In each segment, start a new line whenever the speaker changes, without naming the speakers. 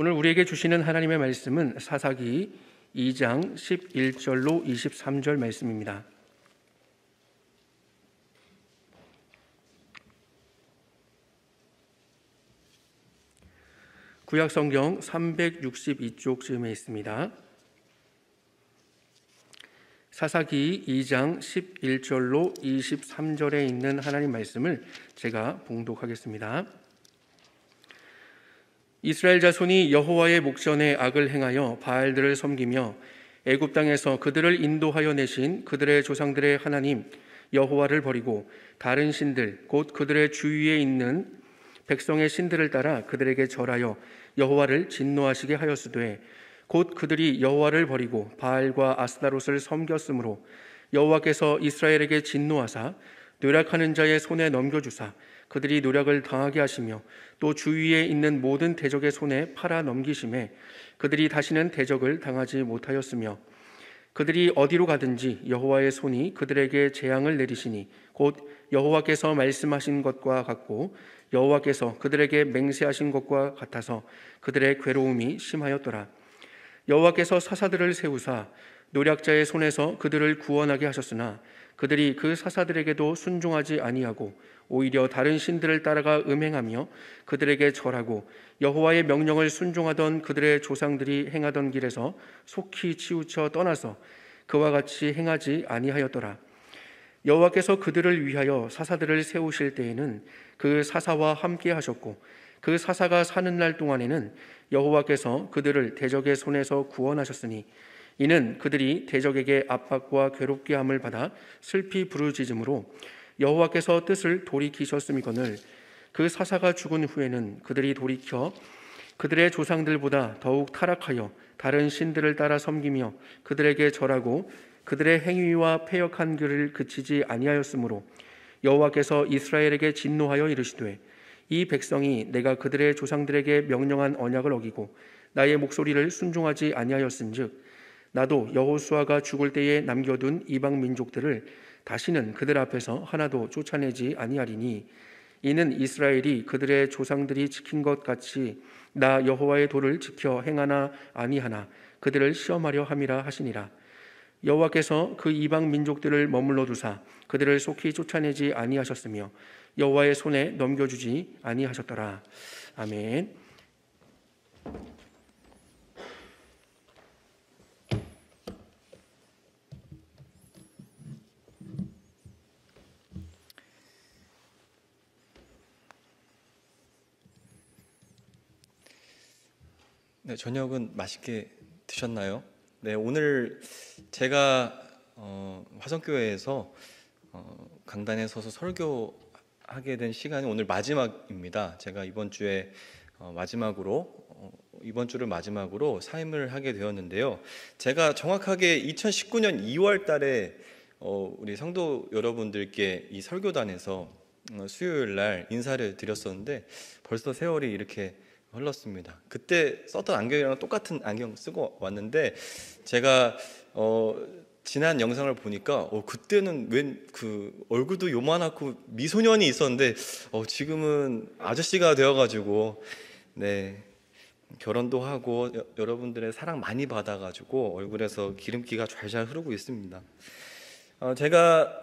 오늘 우리에게 주시는 하나님의 말씀은 사사기 2장 11절로 23절 말씀입니다. 구약성경 362쪽쯤에 있습니다. 사사기 2장 11절로 23절에 있는 하나님 말씀을 제가 봉독하겠습니다. 이스라엘 자손이 여호와의 목전에 악을 행하여 바알들을 섬기며 애굽 땅에서 그들을 인도하여 내신 그들의 조상들의 하나님 여호와를 버리고 다른 신들 곧 그들의 주위에 있는 백성의 신들을 따라 그들에게 절하여 여호와를 진노하시게 하였으되 곧 그들이 여호와를 버리고 바알과 아스다롯을 섬겼으므로 여호와께서 이스라엘에게 진노하사 노력하는 자의 손에 넘겨주사 그들이 노력을 당하게 하시며 또 주위에 있는 모든 대적의 손에 팔아 넘기심에 그들이 다시는 대적을 당하지 못하였으며 그들이 어디로 가든지 여호와의 손이 그들에게 재앙을 내리시니 곧 여호와께서 말씀하신 것과 같고 여호와께서 그들에게 맹세하신 것과 같아서 그들의 괴로움이 심하였더라. 여호와께서 사사들을 세우사 노략자의 손에서 그들을 구원하게 하셨으나 그들이 그 사사들에게도 순종하지 아니하고 오히려 다른 신들을 따라가 음행하며 그들에게 절하고 여호와의 명령을 순종하던 그들의 조상들이 행하던 길에서 속히 치우쳐 떠나서 그와 같이 행하지 아니하였더라. 여호와께서 그들을 위하여 사사들을 세우실 때에는 그 사사와 함께 하셨고 그 사사가 사는 날 동안에는 여호와께서 그들을 대적의 손에서 구원하셨으니 이는 그들이 대적에게 압박과 괴롭게 함을 받아 슬피 부르짖음으로 여호와께서 뜻을 돌이키셨음이거늘 그 사사가 죽은 후에는 그들이 돌이켜 그들의 조상들보다 더욱 타락하여 다른 신들을 따라 섬기며 그들에게 절하고 그들의 행위와 패역한 길을 그치지 아니하였으므로 여호와께서 이스라엘에게 진노하여 이르시되 이 백성이 내가 그들의 조상들에게 명령한 언약을 어기고 나의 목소리를 순종하지 아니하였은즉 나도 여호수아가 죽을 때에 남겨둔 이방 민족들을 다시는 그들 앞에서 하나도 쫓아내지 아니하리니 이는 이스라엘이 그들의 조상들이 지킨 것 같이 나 여호와의 도를 지켜 행하나 아니하나 그들을 시험하려 함이라 하시니라. 여호와께서 그 이방 민족들을 머물러 두사 그들을 속히 쫓아내지 아니하셨으며 여호와의 손에 넘겨주지 아니하셨더라. 아멘.
네, 저녁은 맛있게 드셨나요? 네, 오늘 제가 화성교회에서 강단에 서서 설교하게 된 시간이 오늘 마지막입니다. 제가 이번 주를 마지막으로 사임을 하게 되었는데요. 제가 정확하게 2019년 2월 달에 우리 성도 여러분들께 이 설교단에서 수요일 날 인사를 드렸었는데 벌써 세월이 이렇게 흘렀습니다. 그때 썼던 안경이랑 똑같은 안경 쓰고 왔는데 제가 지난 영상을 보니까 그때는 웬 그 얼굴도 요만하고 미소년이 있었는데 지금은 아저씨가 되어가지고 네 결혼도 하고 여러분들의 사랑 많이 받아가지고 얼굴에서 기름기가 잘 흐르고 있습니다. 제가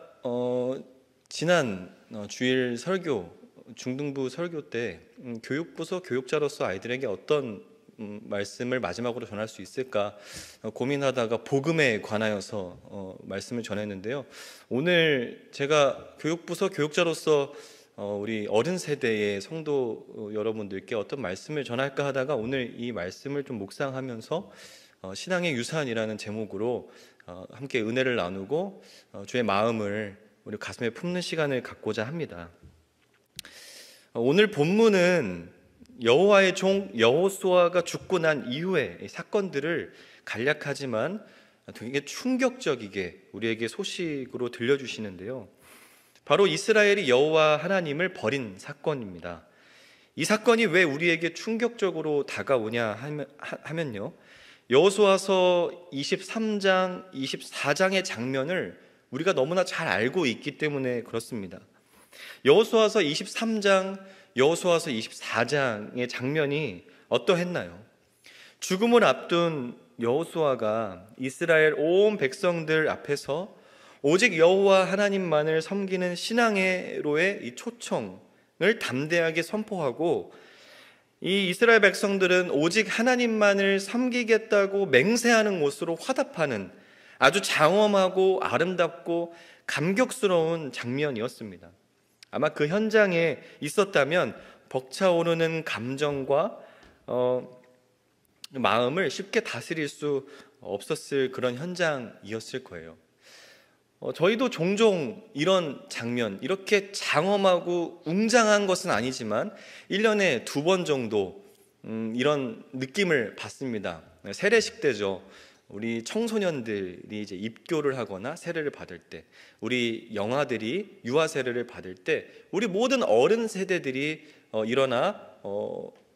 지난 주일 설교 중등부 설교 때 교육부서 교육자로서 아이들에게 어떤 말씀을 마지막으로 전할 수 있을까 고민하다가 복음에 관하여서 말씀을 전했는데요. 오늘 제가 교육부서 교육자로서 우리 어른 세대의 성도 여러분들께 어떤 말씀을 전할까 하다가 오늘 이 말씀을 좀 묵상하면서 신앙의 유산이라는 제목으로 함께 은혜를 나누고 주의 마음을 우리 가슴에 품는 시간을 갖고자 합니다. 오늘 본문은 여호와의 종 여호수아가 죽고 난 이후의 사건들을 간략하지만 되게 충격적이게 우리에게 소식으로 들려주시는데요. 바로 이스라엘이 여호와 하나님을 버린 사건입니다. 이 사건이 왜 우리에게 충격적으로 다가오냐 하면요. 여호수아서 23장, 24장의 장면을 우리가 너무나 잘 알고 있기 때문에 그렇습니다. 여호수아서 23장, 여호수아서 24장의 장면이 어떠했나요? 죽음을 앞둔 여호수아가 이스라엘 온 백성들 앞에서 오직 여호와 하나님만을 섬기는 신앙으로의 이 초청을 담대하게 선포하고, 이 이스라엘 백성들은 오직 하나님만을 섬기겠다고 맹세하는 것으로 화답하는 아주 장엄하고 아름답고 감격스러운 장면이었습니다. 아마 그 현장에 있었다면 벅차오르는 감정과 마음을 쉽게 다스릴 수 없었을 그런 현장이었을 거예요. 저희도 종종 이런 장면, 이렇게 장엄하고 웅장한 것은 아니지만 1년에 2번 정도 이런 느낌을 받습니다. 세례식 때죠. 우리 청소년들이 이제 입교를 하거나 세례를 받을 때, 우리 영아들이 유아 세례를 받을 때, 우리 모든 어른 세대들이 일어나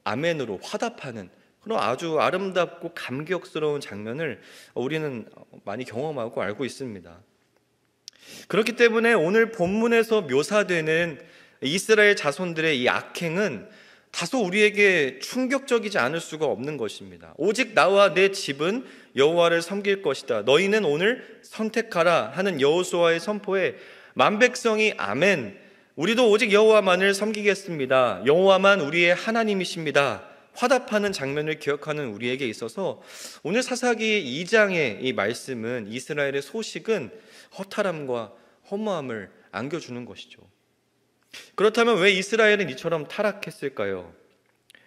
아멘으로 화답하는 그런 아주 아름답고 감격스러운 장면을 우리는 많이 경험하고 알고 있습니다. 그렇기 때문에 오늘 본문에서 묘사되는 이스라엘 자손들의 이 악행은 다소 우리에게 충격적이지 않을 수가 없는 것입니다. 오직 나와 내 집은 여호와를 섬길 것이다. 너희는 오늘 선택하라 하는 여호수아의 선포에 만백성이 아멘, 우리도 오직 여호와만을 섬기겠습니다. 여호와만 우리의 하나님이십니다. 화답하는 장면을 기억하는 우리에게 있어서 오늘 사사기 2장의 이 말씀은, 이스라엘의 소식은 허탈함과 허무함을 안겨주는 것이죠. 그렇다면 왜 이스라엘은 이처럼 타락했을까요?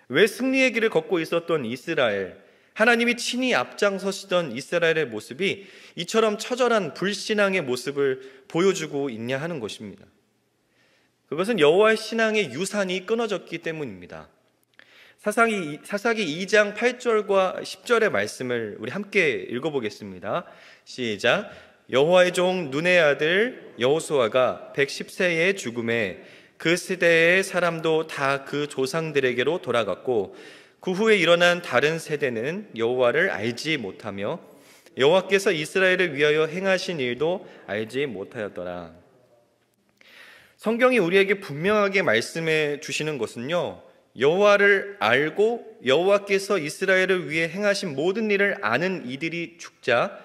왜 승리의 길을 걷고 있었던 이스라엘, 하나님이 친히 앞장서시던 이스라엘의 모습이 이처럼 처절한 불신앙의 모습을 보여주고 있냐 하는 것입니다. 그것은 여호와의 신앙의 유산이 끊어졌기 때문입니다. 사사기 2장 8절과 10절의 말씀을 우리 함께 읽어보겠습니다. 시작. 여호와의 종 눈의 아들 여호수아가 110세에 죽음에 그 세대의 사람도 다 그 조상들에게로 돌아갔고, 그 후에 일어난 다른 세대는 여호와를 알지 못하며 여호와께서 이스라엘을 위하여 행하신 일도 알지 못하였더라. 성경이 우리에게 분명하게 말씀해 주시는 것은요, 여호와를 알고 여호와께서 이스라엘을 위해 행하신 모든 일을 아는 이들이 죽자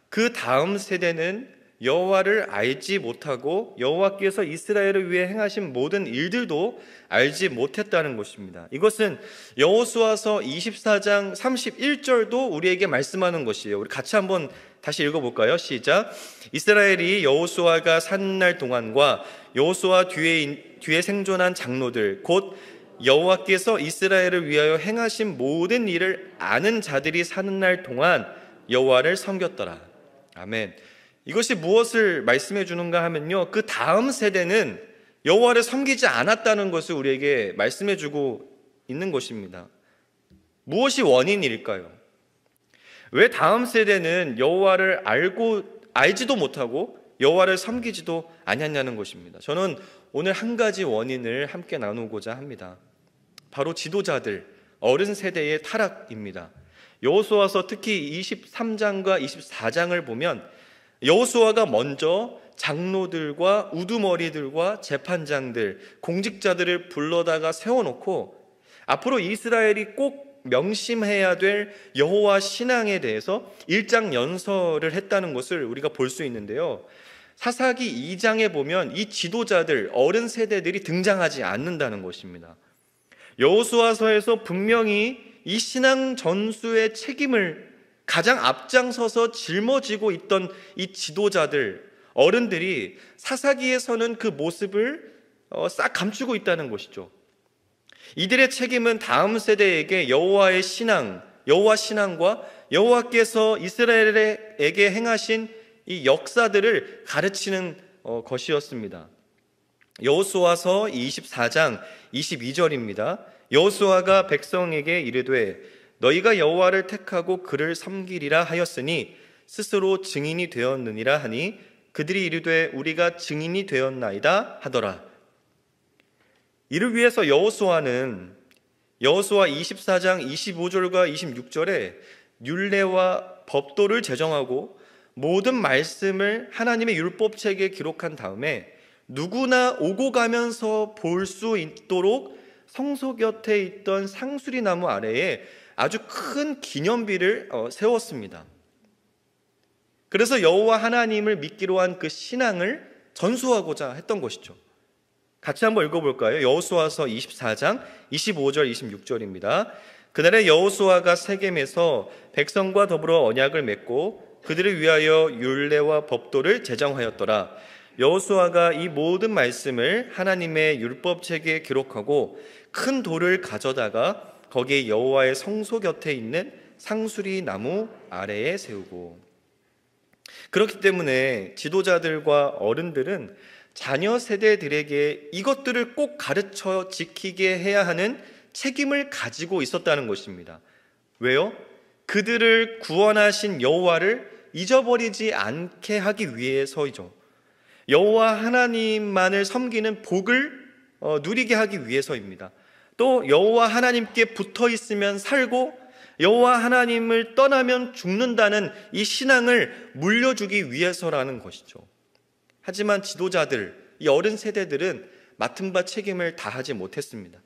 그 다음 세대는 여호와를 알지 못하고 여호와께서 이스라엘을 위해 행하신 모든 일들도 알지 못했다는 것입니다. 이것은 여호수아서 24장 31절도 우리에게 말씀하는 것이에요. 우리 같이 한번 다시 읽어볼까요? 시작. 이스라엘이 여호수아가 사는 날 동안과 여호수아 뒤에 생존한 장로들, 곧 여호와께서 이스라엘을 위하여 행하신 모든 일을 아는 자들이 사는 날 동안 여호와를 섬겼더라. 아멘. 이것이 무엇을 말씀해 주는가 하면요, 그 다음 세대는 여호와를 섬기지 않았다는 것을 우리에게 말씀해 주고 있는 것입니다. 무엇이 원인일까요? 왜 다음 세대는 여호와를 알지도 못하고 여호와를 섬기지도 않았냐는 것입니다. 저는 오늘 한 가지 원인을 함께 나누고자 합니다. 바로 지도자들, 어른 세대의 타락입니다. 여호수아서 특히 23장과 24장을 보면 여호수아가 먼저 장로들과 우두머리들과 재판장들, 공직자들을 불러다가 세워놓고 앞으로 이스라엘이 꼭 명심해야 될 여호와 신앙에 대해서 일장연설을 했다는 것을 우리가 볼 수 있는데요, 사사기 2장에 보면 이 지도자들, 어른 세대들이 등장하지 않는다는 것입니다. 여호수아서에서 분명히 이 신앙 전수의 책임을 가장 앞장서서 짊어지고 있던 이 지도자들, 어른들이 사사기에서는 그 모습을 싹 감추고 있다는 것이죠. 이들의 책임은 다음 세대에게 여호와의 신앙, 여호와 신앙과 여호와께서 이스라엘에게 행하신 이 역사들을 가르치는 것이었습니다. 여호수아서 24장 22절입니다. 여호수아가 백성에게 이르되 너희가 여호와를 택하고 그를 섬기리라 하였으니 스스로 증인이 되었느니라 하니 그들이 이르되 우리가 증인이 되었나이다 하더라. 이를 위해서 여호수아는 여호수아 24장 25절과 26절에 율례와 법도를 제정하고 모든 말씀을 하나님의 율법책에 기록한 다음에 누구나 오고 가면서 볼 수 있도록 성소 곁에 있던 상수리 나무 아래에 아주 큰 기념비를 세웠습니다. 그래서 여호와 하나님을 믿기로 한 그 신앙을 전수하고자 했던 것이죠. 같이 한번 읽어볼까요? 여호수아서 24장 25절 26절입니다. 그날에 여호수아가 세겜에서 백성과 더불어 언약을 맺고 그들을 위하여 율례와 법도를 제정하였더라. 여호수아가 이 모든 말씀을 하나님의 율법책에 기록하고 큰 돌을 가져다가 거기에 여호와의 성소 곁에 있는 상수리 나무 아래에 세우고, 그렇기 때문에 지도자들과 어른들은 자녀 세대들에게 이것들을 꼭 가르쳐 지키게 해야 하는 책임을 가지고 있었다는 것입니다. 왜요? 그들을 구원하신 여호와를 잊어버리지 않게 하기 위해서이죠. 여호와 하나님만을 섬기는 복을 누리게 하기 위해서입니다. 또 여호와 하나님께 붙어 있으면 살고 여호와 하나님을 떠나면 죽는다는 이 신앙을 물려주기 위해서라는 것이죠. 하지만 지도자들, 이 어른 세대들은 맡은 바 책임을 다하지 못했습니다.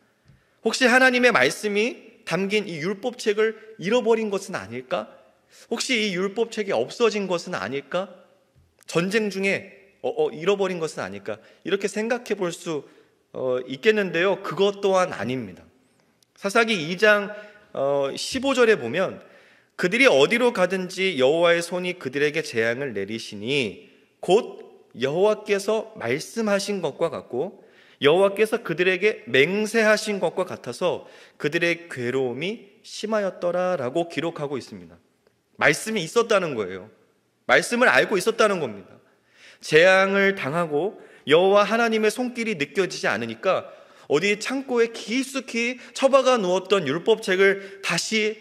혹시 하나님의 말씀이 담긴 이 율법책을 잃어버린 것은 아닐까? 혹시 이 율법책이 없어진 것은 아닐까? 전쟁 중에 잃어버린 것은 아닐까? 이렇게 생각해 볼 수 있겠는데요. 그것 또한 아닙니다. 사사기 2장 15절에 보면 그들이 어디로 가든지 여호와의 손이 그들에게 재앙을 내리시니 곧 여호와께서 말씀하신 것과 같고 여호와께서 그들에게 맹세하신 것과 같아서 그들의 괴로움이 심하였더라라고 기록하고 있습니다. 말씀이 있었다는 거예요. 말씀을 알고 있었다는 겁니다. 재앙을 당하고 여호와 하나님의 손길이 느껴지지 않으니까 어디 창고에 깊숙이 처박아 누웠던 율법책을 다시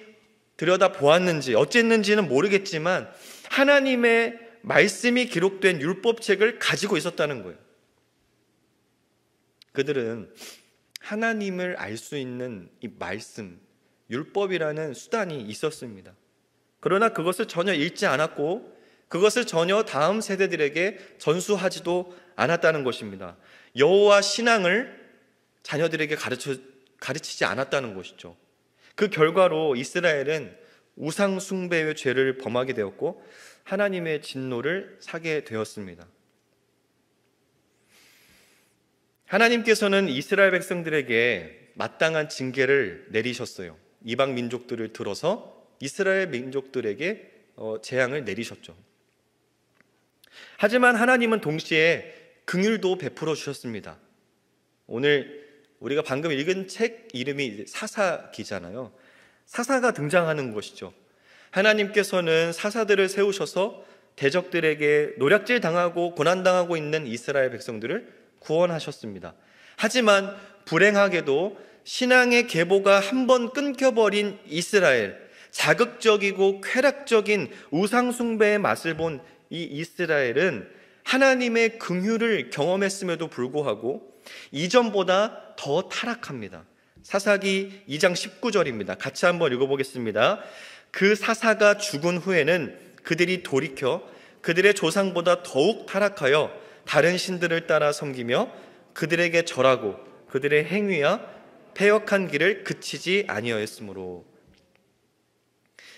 들여다 보았는지 어쨌는지는 모르겠지만 하나님의 말씀이 기록된 율법책을 가지고 있었다는 거예요. 그들은 하나님을 알 수 있는 이 말씀, 율법이라는 수단이 있었습니다. 그러나 그것을 전혀 읽지 않았고 그것을 전혀 다음 세대들에게 전수하지도 않았다는 것입니다. 여호와 신앙을 자녀들에게 가르치지 않았다는 것이죠. 그 결과로 이스라엘은 우상 숭배의 죄를 범하게 되었고 하나님의 진노를 사게 되었습니다. 하나님께서는 이스라엘 백성들에게 마땅한 징계를 내리셨어요. 이방 민족들을 들어서 이스라엘 민족들에게 재앙을 내리셨죠. 하지만 하나님은 동시에 긍휼도 베풀어 주셨습니다. 오늘 우리가 방금 읽은 책 이름이 사사기잖아요. 사사가 등장하는 것이죠. 하나님께서는 사사들을 세우셔서 대적들에게 노략질 당하고 고난당하고 있는 이스라엘 백성들을 구원하셨습니다. 하지만 불행하게도 신앙의 계보가 한번 끊겨버린 이스라엘, 자극적이고 쾌락적인 우상숭배의 맛을 본 이 이스라엘은 하나님의 긍휼을 경험했음에도 불구하고 이전보다 더 타락합니다. 사사기 2장 19절입니다. 같이 한번 읽어보겠습니다. 그 사사가 죽은 후에는 그들이 돌이켜 그들의 조상보다 더욱 타락하여 다른 신들을 따라 섬기며 그들에게 절하고 그들의 행위와 패역한 길을 그치지 아니하였으므로.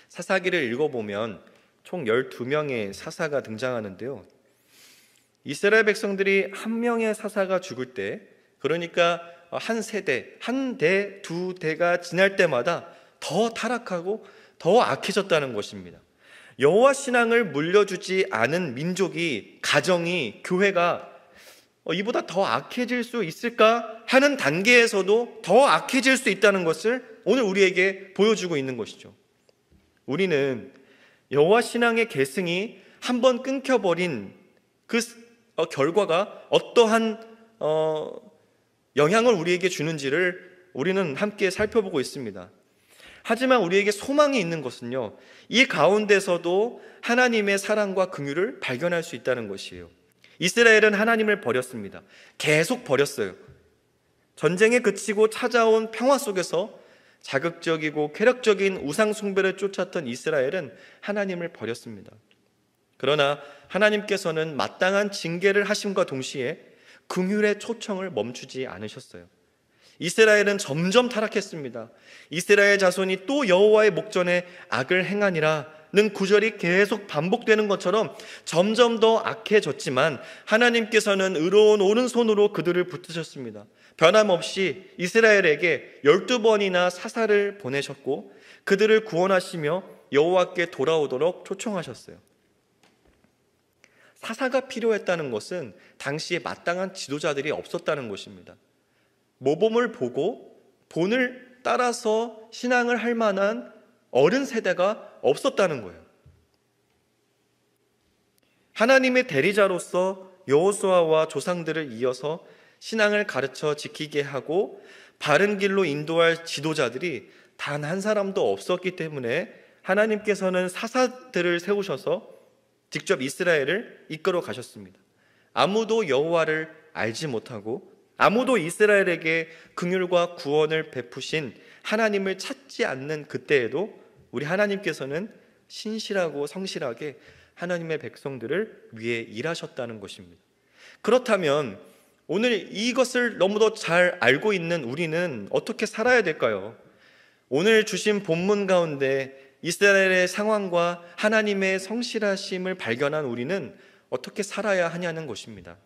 사사기를 읽어보면 총 12명의 사사가 등장하는데요. 이스라엘 백성들이 한 명의 사사가 죽을 때, 그러니까 한 세대, 한 대, 두 대가 지날 때마다 더 타락하고 더 악해졌다는 것입니다. 여호와 신앙을 물려주지 않은 민족이, 가정이, 교회가 이보다 더 악해질 수 있을까 하는 단계에서도 더 악해질 수 있다는 것을 오늘 우리에게 보여주고 있는 것이죠. 우리는 여호와 신앙의 계승이 한번 끊겨버린 그 결과가 어떠한 영향을 우리에게 주는지를 우리는 함께 살펴보고 있습니다. 하지만 우리에게 소망이 있는 것은요, 이 가운데서도 하나님의 사랑과 긍휼을 발견할 수 있다는 것이에요. 이스라엘은 하나님을 버렸습니다. 계속 버렸어요. 전쟁에 그치고 찾아온 평화 속에서 자극적이고 쾌락적인 우상 숭배를 쫓았던 이스라엘은 하나님을 버렸습니다. 그러나 하나님께서는 마땅한 징계를 하심과 동시에 긍휼의 초청을 멈추지 않으셨어요. 이스라엘은 점점 타락했습니다. 이스라엘 자손이 또 여호와의 목전에 악을 행하니라는 구절이 계속 반복되는 것처럼 점점 더 악해졌지만 하나님께서는 의로운 오른손으로 그들을 붙드셨습니다. 변함없이 이스라엘에게 12번이나 사사를 보내셨고 그들을 구원하시며 여호와께 돌아오도록 초청하셨어요. 사사가 필요했다는 것은 당시에 마땅한 지도자들이 없었다는 것입니다. 모범을 보고 본을 따라서 신앙을 할 만한 어른 세대가 없었다는 거예요. 하나님의 대리자로서 여호수아와 조상들을 이어서 신앙을 가르쳐 지키게 하고 바른 길로 인도할 지도자들이 단 한 사람도 없었기 때문에 하나님께서는 사사들을 세우셔서 직접 이스라엘을 이끌어 가셨습니다. 아무도 여호와를 알지 못하고 아무도 이스라엘에게 긍휼과 구원을 베푸신 하나님을 찾지 않는 그때에도 우리 하나님께서는 신실하고 성실하게 하나님의 백성들을 위해 일하셨다는 것입니다. 그렇다면 오늘 이것을 너무도 잘 알고 있는 우리는 어떻게 살아야 될까요? 오늘 주신 본문 가운데 이스라엘의 상황과 하나님의 성실하심을 발견한 우리는 어떻게 살아야 하냐는 것입니다.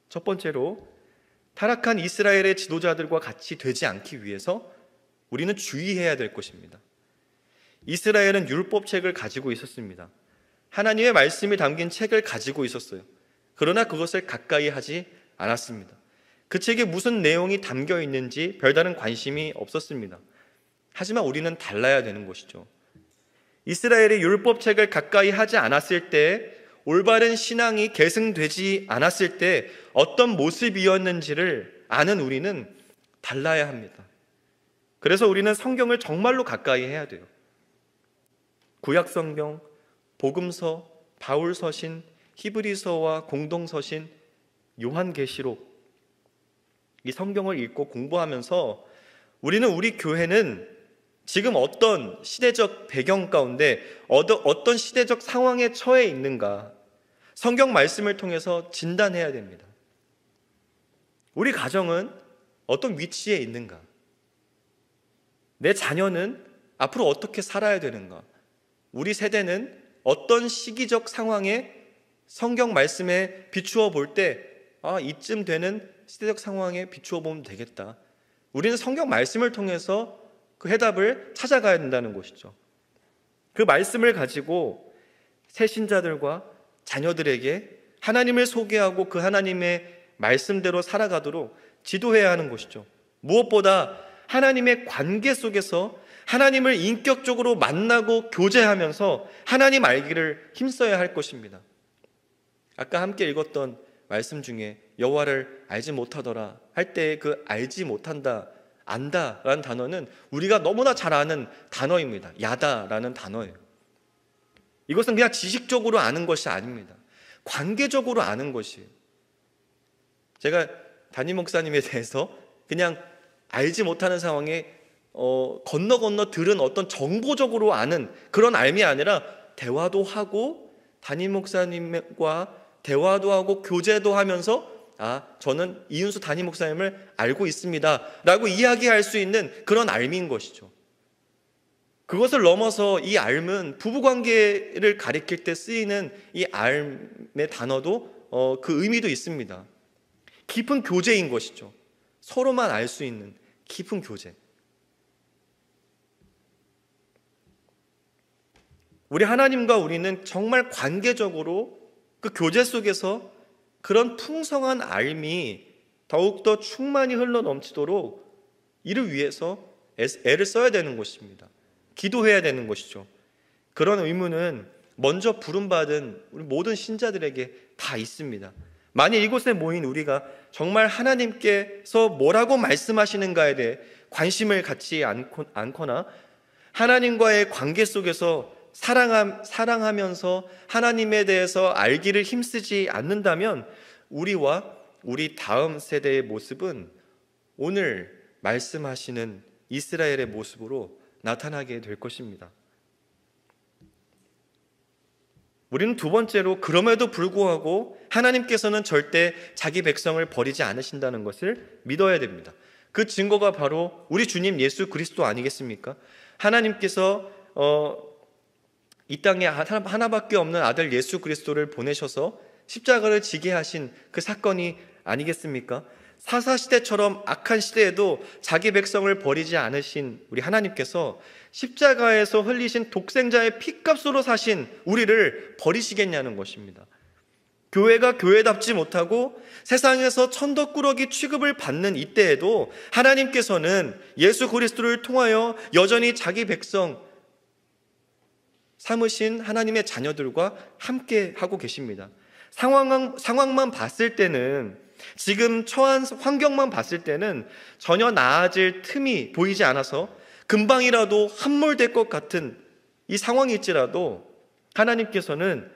첫 번째로 타락한 이스라엘의 지도자들과 같이 되지 않기 위해서 우리는 주의해야 될 것입니다. 이스라엘은 율법책을 가지고 있었습니다. 하나님의 말씀이 담긴 책을 가지고 있었어요. 그러나 그것을 가까이 하지 않았습니다. 그 책에 무슨 내용이 담겨 있는지 별다른 관심이 없었습니다. 하지만 우리는 달라야 되는 것이죠. 이스라엘의 율법책을 가까이 하지 않았을 때, 올바른 신앙이 계승되지 않았을 때 어떤 모습이었는지를 아는 우리는 달라야 합니다. 그래서 우리는 성경을 정말로 가까이 해야 돼요. 구약성경, 복음서, 바울서신, 히브리서와 공동서신, 요한계시록, 이 성경을 읽고 공부하면서 우리는 우리 교회는 지금 어떤 시대적 배경 가운데 어떤 시대적 상황에 처해 있는가 성경 말씀을 통해서 진단해야 됩니다. 우리 가정은 어떤 위치에 있는가? 내 자녀는 앞으로 어떻게 살아야 되는가? 우리 세대는 어떤 시기적 상황에 성경 말씀에 비추어 볼 때 이쯤 되는 시대적 상황에 비추어 보면 되겠다. 우리는 성경 말씀을 통해서 그 해답을 찾아가야 된다는 것이죠. 그 말씀을 가지고 새신자들과 자녀들에게 하나님을 소개하고 그 하나님의 말씀대로 살아가도록 지도해야 하는 것이죠. 무엇보다 하나님의 관계 속에서 하나님을 인격적으로 만나고 교제하면서 하나님 알기를 힘써야 할 것입니다. 아까 함께 읽었던 말씀 중에 여호와를 알지 못하더라 할 때 그 알지 못한다, 안다라는 단어는 우리가 너무나 잘 아는 단어입니다. 야다라는 단어예요. 이것은 그냥 지식적으로 아는 것이 아닙니다. 관계적으로 아는 것이에요. 제가 담임 목사님에 대해서 그냥 알지 못하는 상황에 건너 들은 어떤 정보적으로 아는 그런 알미 아니라 대화도 하고 담임 목사님과 대화도 하고 교제도 하면서 저는 이윤수 담임 목사님을 알고 있습니다 라고 이야기할 수 있는 그런 알미인 것이죠. 그것을 넘어서 이 알은 부부관계를 가리킬 때 쓰이는 이 알의 단어도 그 의미도 있습니다. 깊은 교제인 것이죠. 서로만 알 수 있는 깊은 교제. 우리 하나님과 우리는 정말 관계적으로 그 교제 속에서 그런 풍성한 알미 더욱더 충만히 흘러넘치도록 이를 위해서 애를 써야 되는 것입니다. 기도해야 되는 것이죠. 그런 의무는 먼저 부름받은 우리 모든 신자들에게 다 있습니다. 만일 이곳에 모인 우리가 정말 하나님께서 뭐라고 말씀하시는가에 대해 관심을 갖지 않거나 하나님과의 관계 속에서 사랑하면서 하나님에 대해서 알기를 힘쓰지 않는다면 우리와 우리 다음 세대의 모습은 오늘 말씀하시는 이스라엘의 모습으로 나타나게 될 것입니다. 우리는 두 번째로 그럼에도 불구하고 하나님께서는 절대 자기 백성을 버리지 않으신다는 것을 믿어야 됩니다. 그 증거가 바로 우리 주님 예수 그리스도 아니겠습니까? 하나님께서 이 땅에 하나밖에 없는 아들 예수 그리스도를 보내셔서 십자가를 지게 하신 그 사건이 아니겠습니까? 사사시대처럼 악한 시대에도 자기 백성을 버리지 않으신 우리 하나님께서 십자가에서 흘리신 독생자의 피값으로 사신 우리를 버리시겠냐는 것입니다. 교회가 교회답지 못하고 세상에서 천덕꾸러기 취급을 받는 이때에도 하나님께서는 예수 그리스도를 통하여 여전히 자기 백성 삼으신 하나님의 자녀들과 함께 하고 계십니다. 상황만 봤을 때는, 지금 처한 환경만 봤을 때는 전혀 나아질 틈이 보이지 않아서 금방이라도 함몰될 것 같은 이 상황일지라도 하나님께서는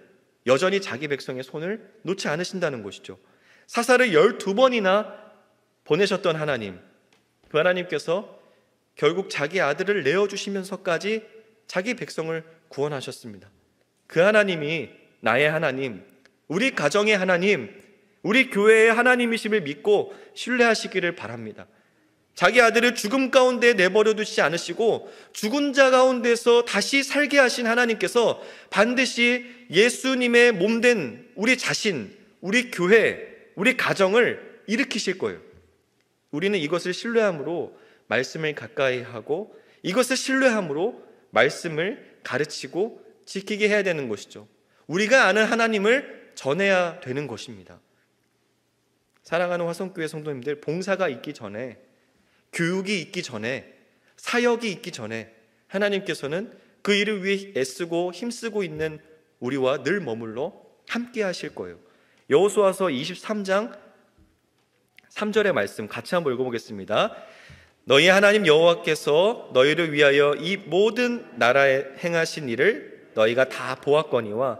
여전히 자기 백성의 손을 놓지 않으신다는 것이죠. 사사를 12번이나 보내셨던 하나님, 그 하나님께서 결국 자기 아들을 내어주시면서까지 자기 백성을 구원하셨습니다. 그 하나님이 나의 하나님, 우리 가정의 하나님, 우리 교회의 하나님이심을 믿고 신뢰하시기를 바랍니다. 자기 아들을 죽음 가운데 내버려 두시지 않으시고 죽은 자 가운데서 다시 살게 하신 하나님께서 반드시 예수님의 몸된 우리 자신, 우리 교회, 우리 가정을 일으키실 거예요. 우리는 이것을 신뢰함으로 말씀을 가까이 하고, 이것을 신뢰함으로 말씀을 가르치고 지키게 해야 되는 것이죠. 우리가 아는 하나님을 전해야 되는 것입니다. 사랑하는 화성교회 성도님들, 봉사가 있기 전에, 교육이 있기 전에, 사역이 있기 전에 하나님께서는 그 일을 위해 애쓰고 힘쓰고 있는 우리와 늘 머물러 함께 하실 거예요. 여호수아서 23장 3절의 말씀 같이 한번 읽어보겠습니다. 너희 하나님 여호와께서 너희를 위하여 이 모든 나라에 행하신 일을 너희가 다 보았거니와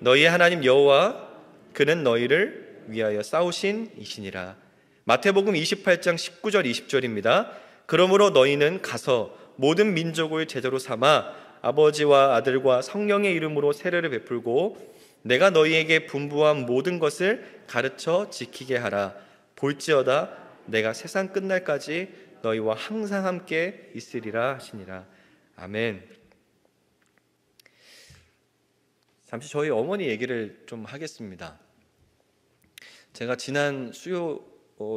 너희 하나님 여호와 그는 너희를 위하여 싸우신 이시니라. 마태복음 28장 19절 20절입니다. 그러므로 너희는 가서 모든 민족을 제자로 삼아 아버지와 아들과 성령의 이름으로 세례를 베풀고 내가 너희에게 분부한 모든 것을 가르쳐 지키게 하라. 볼지어다 내가 세상 끝날까지 너희와 항상 함께 있으리라 하시니라. 아멘. 잠시 저희 어머니 얘기를 좀 하겠습니다. 제가 지난 수요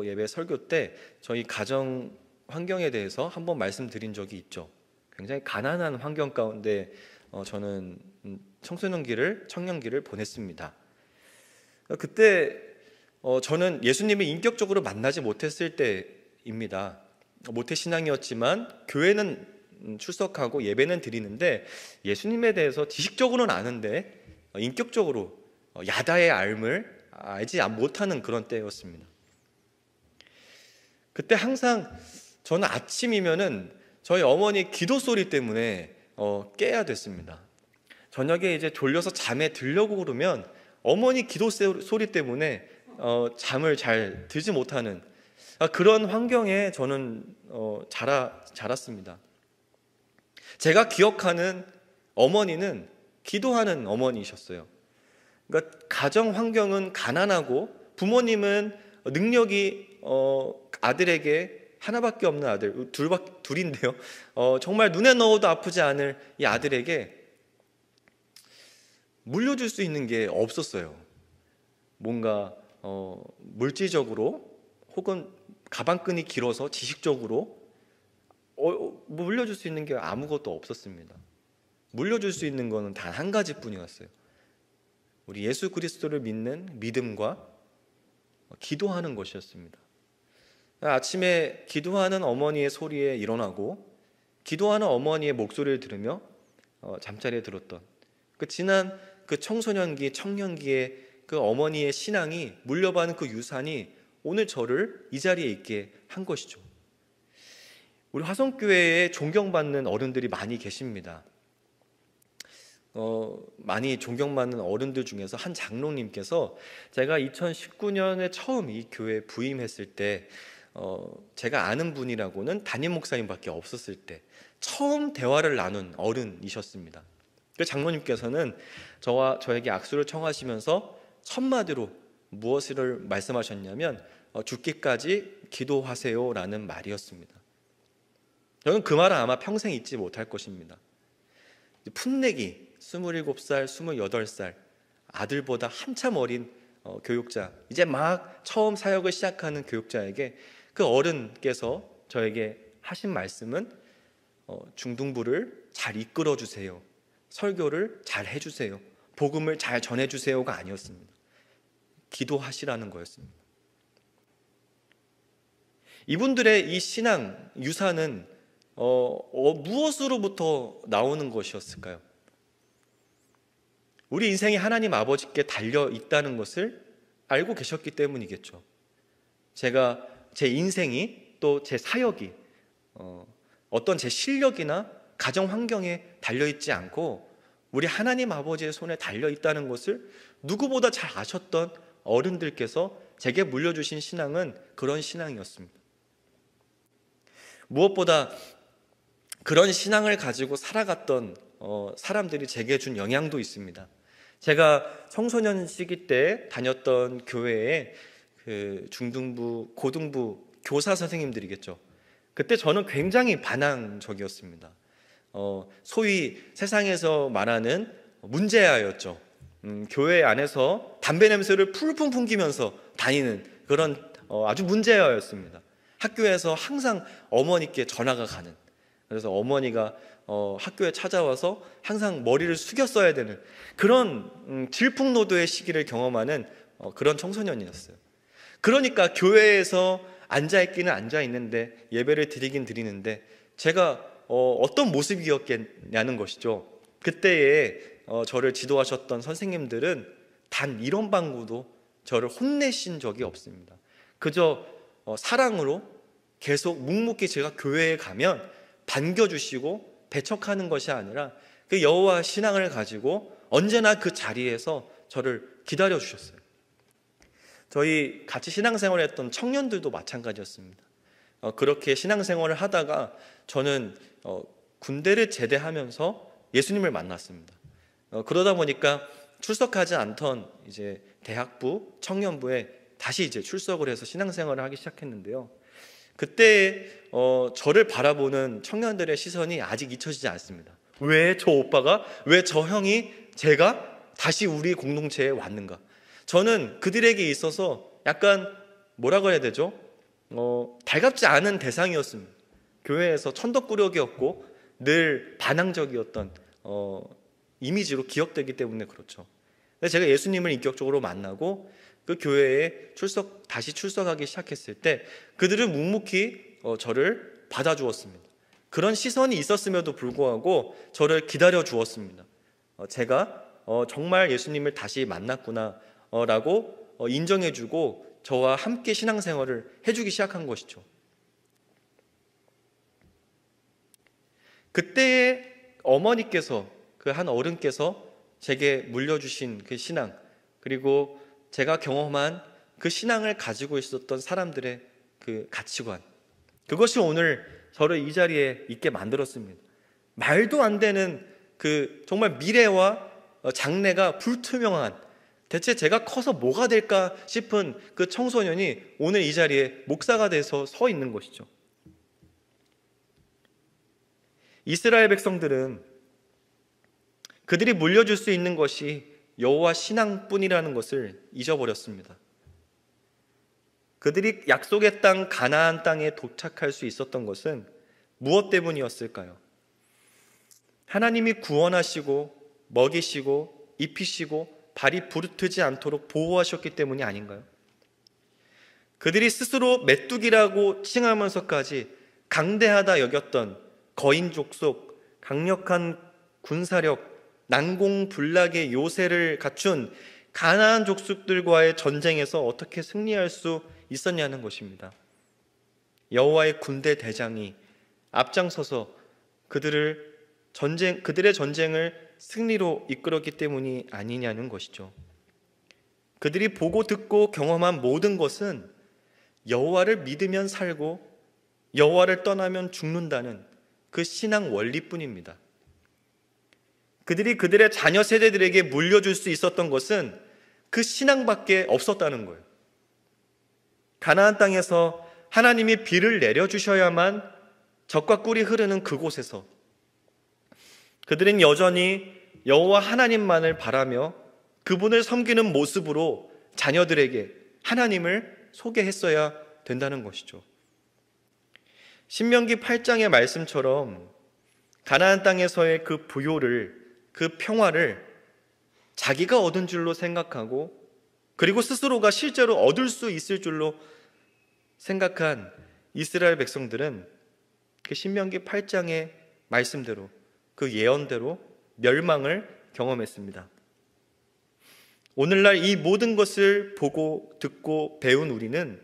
예배 설교 때 저희 가정 환경에 대해서 한번 말씀드린 적이 있죠. 굉장히 가난한 환경 가운데 저는 청년기를 보냈습니다. 그때 저는 예수님을 인격적으로 만나지 못했을 때입니다. 모태신앙이었지만 교회는 출석하고 예배는 드리는데 예수님에 대해서 지식적으로는 아는데 인격적으로 야다의 알을 알지 못하는 그런 때였습니다. 그때 항상 저는 아침이면은 저희 어머니 기도 소리 때문에 깨야 됐습니다. 저녁에 이제 졸려서 잠에 들려고 그러면 어머니 기도 소리 때문에 잠을 잘 들지 못하는 그런 환경에 저는 자랐습니다. 제가 기억하는 어머니는 기도하는 어머니셨어요. 그러니까 가정 환경은 가난하고 부모님은 능력이 아들에게 하나밖에 없는 아들, 둘인데요. 정말 눈에 넣어도 아프지 않을 이 아들에게 물려줄 수 있는 게 없었어요. 뭔가 물질적으로 혹은 가방끈이 길어서 지식적으로 물려줄 수 있는 게 아무것도 없었습니다. 물려줄 수 있는 것은 단 한 가지뿐이었어요. 우리 예수 그리스도를 믿는 믿음과 기도하는 것이었습니다. 아침에 기도하는 어머니의 소리에 일어나고 기도하는 어머니의 목소리를 들으며 잠자리에 들었던 지난 그 청소년기, 청년기의 그 어머니의 신앙이 물려받은 그 유산이 오늘 저를 이 자리에 있게 한 것이죠. 우리 화성교회에 존경받는 어른들이 많이 계십니다. 많이 존경받는 어른들 중에서 한 장로님께서 제가 2019년에 처음 이 교회에 부임했을 때 제가 아는 분이라고는 담임 목사님밖에 없었을 때 처음 대화를 나눈 어른이셨습니다. 그 장로님께서는 저에게 악수를 청하시면서 첫 마디로 무엇을 말씀하셨냐면 죽기까지 기도하세요라는 말이었습니다. 저는 그 말은 아마 평생 잊지 못할 것입니다. 풋내기 27살, 28살 아들보다 한참 어린 교육자, 이제 막 처음 사역을 시작하는 교육자에게 그 어른께서 저에게 하신 말씀은 중등부를 잘 이끌어 주세요, 설교를 잘 해주세요, 복음을 잘 전해주세요가 아니었습니다. 기도하시라는 거였습니다. 이분들의 이 신앙 유산은 무엇으로부터 나오는 것이었을까요? 우리 인생이 하나님 아버지께 달려 있다는 것을 알고 계셨기 때문이겠죠. 제가 제 인생이 또 제 사역이 어떤 제 실력이나 가정 환경에 달려 있지 않고 우리 하나님 아버지의 손에 달려 있다는 것을 누구보다 잘 아셨던 어른들께서 제게 물려주신 신앙은 그런 신앙이었습니다. 무엇보다 그런 신앙을 가지고 살아갔던 사람들이 제게 준 영향도 있습니다. 제가 청소년 시기 때 다녔던 교회에 그 중등부, 고등부 교사 선생님들이겠죠. 그때 저는 굉장히 반항적이었습니다. 소위 세상에서 말하는 문제아였죠. 교회 안에서 담배 냄새를 풀풍 풍기면서 다니는 그런 아주 문제아였습니다. 학교에서 항상 어머니께 전화가 가는, 그래서 어머니가 학교에 찾아와서 항상 머리를 숙여 써야 되는 그런 질풍노도의 시기를 경험하는 그런 청소년이었어요. 그러니까 교회에서 앉아있기는 앉아있는데 예배를 드리긴 드리는데 제가 어떤 모습이었겠냐는 것이죠. 그때에 저를 지도하셨던 선생님들은 단 1원 방구도 저를 혼내신 적이 없습니다. 그저 사랑으로 계속 묵묵히 제가 교회에 가면 반겨주시고 배척하는 것이 아니라 그 여호와 신앙을 가지고 언제나 그 자리에서 저를 기다려주셨어요. 저희 같이 신앙생활을 했던 청년들도 마찬가지였습니다. 그렇게 신앙생활을 하다가 저는 군대를 제대하면서 예수님을 만났습니다. 그러다 보니까 출석하지 않던 이제 대학부, 청년부에 다시 이제 출석을 해서 신앙생활을 하기 시작했는데요. 그때 저를 바라보는 청년들의 시선이 아직 잊혀지지 않습니다. 왜 저 오빠가, 왜 저 형이, 제가 다시 우리 공동체에 왔는가? 저는 그들에게 있어서 약간 뭐라 그래야 되죠? 달갑지 않은 대상이었습니다. 교회에서 천덕꾸러기였고 늘 반항적이었던 이미지로 기억되기 때문에 그렇죠. 제가 예수님을 인격적으로 만나고 그 교회에 다시 출석하기 시작했을 때 그들은 묵묵히 저를 받아주었습니다. 그런 시선이 있었음에도 불구하고 저를 기다려 주었습니다. 제가 정말 예수님을 다시 만났구나 라고 인정해주고 저와 함께 신앙생활을 해주기 시작한 것이죠. 그때의 어머니께서, 그 한 어른께서 제게 물려주신 그 신앙, 그리고 제가 경험한 그 신앙을 가지고 있었던 사람들의 그 가치관, 그것이 오늘 저를 이 자리에 있게 만들었습니다. 말도 안 되는 그 정말 미래와 장래가 불투명한, 대체 제가 커서 뭐가 될까 싶은 그 청소년이 오늘 이 자리에 목사가 돼서 서 있는 것이죠. 이스라엘 백성들은 그들이 물려줄 수 있는 것이 여호와 신앙뿐이라는 것을 잊어버렸습니다. 그들이 약속의 땅 가나안 땅에 도착할 수 있었던 것은 무엇 때문이었을까요? 하나님이 구원하시고 먹이시고 입히시고 발이 부르트지 않도록 보호하셨기 때문이 아닌가요? 그들이 스스로 메뚜기라고 칭하면서까지 강대하다 여겼던 거인 족속, 강력한 군사력, 난공불락의 요새를 갖춘 가나안 족속들과의 전쟁에서 어떻게 승리할 수 있었냐는 것입니다. 여호와의 군대 대장이 앞장서서 그들의 전쟁을 승리로 이끌었기 때문이 아니냐는 것이죠. 그들이 보고 듣고 경험한 모든 것은 여호와를 믿으면 살고 여호와를 떠나면 죽는다는 그 신앙 원리뿐입니다. 그들이 그들의 자녀 세대들에게 물려줄 수 있었던 것은 그 신앙밖에 없었다는 거예요. 가나안 땅에서 하나님이 비를 내려주셔야만 젖과 꿀이 흐르는 그곳에서 그들은 여전히 여호와 하나님만을 바라며 그분을 섬기는 모습으로 자녀들에게 하나님을 소개했어야 된다는 것이죠. 신명기 8장의 말씀처럼 가나안 땅에서의 그 부요를, 그 평화를 자기가 얻은 줄로 생각하고 그리고 스스로가 실제로 얻을 수 있을 줄로 생각한 이스라엘 백성들은 그 신명기 8장의 말씀대로, 그 예언대로 멸망을 경험했습니다. 오늘날 이 모든 것을 보고 듣고 배운 우리는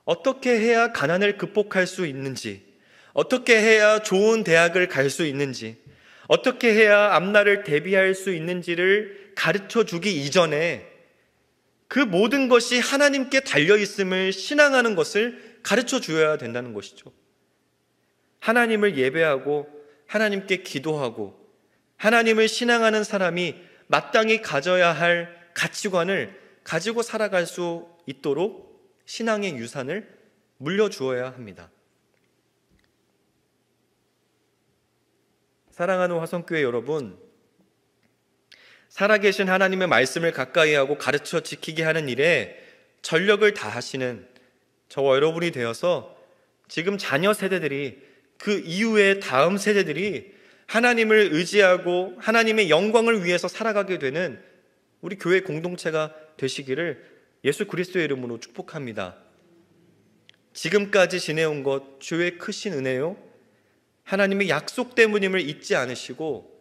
어떻게 해야 가난을 극복할 수 있는지, 어떻게 해야 좋은 대학을 갈 수 있는지, 어떻게 해야 앞날을 대비할 수 있는지를 가르쳐 주기 이전에 그 모든 것이 하나님께 달려있음을 신앙하는 것을 가르쳐 주어야 된다는 것이죠. 하나님을 예배하고 하나님께 기도하고 하나님을 신앙하는 사람이 마땅히 가져야 할 가치관을 가지고 살아갈 수 있도록 신앙의 유산을 물려주어야 합니다. 사랑하는 화성교회 여러분, 살아계신 하나님의 말씀을 가까이 하고 가르쳐 지키게 하는 일에 전력을 다하시는 저와 여러분이 되어서 지금 자녀 세대들이, 그 이후의 다음 세대들이 하나님을 의지하고 하나님의 영광을 위해서 살아가게 되는 우리 교회 공동체가 되시기를 예수 그리스도의 이름으로 축복합니다. 지금까지 지내온 것 주의 크신 은혜요, 하나님의 약속 때문임을 잊지 않으시고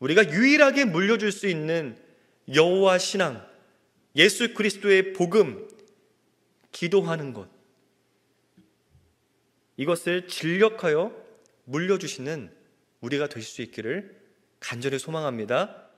우리가 유일하게 물려줄 수 있는 여호와 신앙, 예수 그리스도의 복음, 기도하는 것, 이것을 진력하여 물려주시는 우리가 되실 수 있기를 간절히 소망합니다.